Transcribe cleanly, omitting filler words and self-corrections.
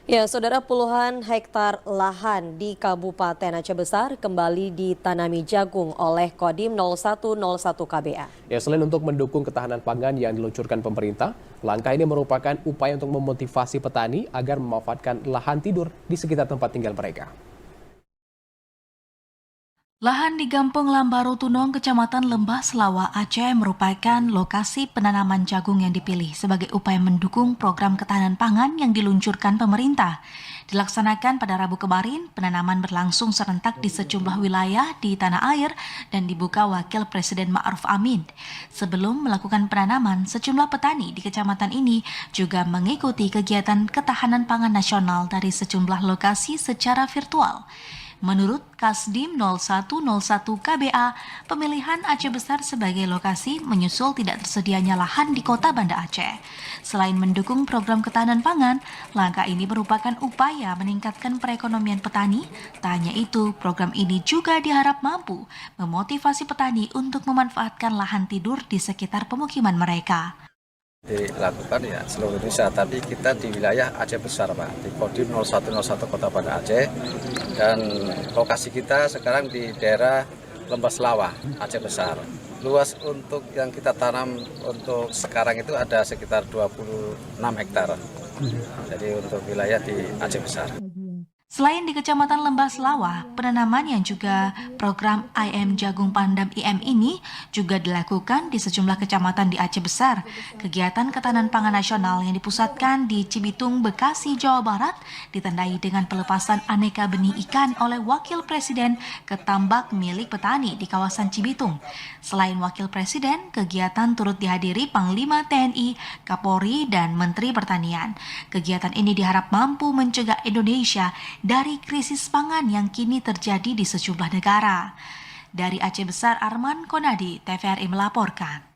Ya, saudara, puluhan hektar lahan di Kabupaten Aceh Besar kembali ditanami jagung oleh Kodim 0101 KBA. Ya, selain untuk mendukung ketahanan pangan yang diluncurkan pemerintah, langkah ini merupakan upaya untuk memotivasi petani agar memanfaatkan lahan tidur di sekitar tempat tinggal mereka. Lahan di Gampung Lambaru Tunong, Kecamatan Lembah Selawa, Aceh merupakan lokasi penanaman jagung yang dipilih sebagai upaya mendukung program ketahanan pangan yang diluncurkan pemerintah. Dilaksanakan pada Rabu kemarin, penanaman berlangsung serentak di sejumlah wilayah di tanah air dan dibuka Wakil Presiden Ma'ruf Amin. Sebelum melakukan penanaman, sejumlah petani di kecamatan ini juga mengikuti kegiatan ketahanan pangan nasional dari sejumlah lokasi secara virtual. Menurut Kasdim 0101 KBA, pemilihan Aceh Besar sebagai lokasi menyusul tidak tersedianya lahan di kota Banda Aceh. Selain mendukung program ketahanan pangan, langkah ini merupakan upaya meningkatkan perekonomian petani. Tak hanya itu, program ini juga diharap mampu memotivasi petani untuk memanfaatkan lahan tidur di sekitar pemukiman mereka. Dilakukan ya seluruh Indonesia, tapi kita di wilayah Aceh Besar, Pak, di Kodim 0101 Kota Banda Aceh, dan lokasi kita sekarang di daerah Lembah Selawa, Aceh Besar. Luas untuk yang kita tanam untuk sekarang itu ada sekitar 26 hektar, jadi untuk wilayah di Aceh Besar. Selain di Kecamatan Lembah Selawa, penanaman yang juga program IM Jagung Pandam IM ini juga dilakukan di sejumlah kecamatan di Aceh Besar. Kegiatan ketahanan pangan nasional yang dipusatkan di Cibitung, Bekasi, Jawa Barat ditandai dengan pelepasan aneka benih ikan oleh Wakil Presiden ke tambak milik petani di kawasan Cibitung. Selain Wakil Presiden, kegiatan turut dihadiri Panglima TNI, Kapolri, dan Menteri Pertanian. Kegiatan ini diharap mampu mencegah Indonesia dari krisis pangan yang kini terjadi di sejumlah negara. Dari Aceh Besar, Arman Konadi, TVRI melaporkan.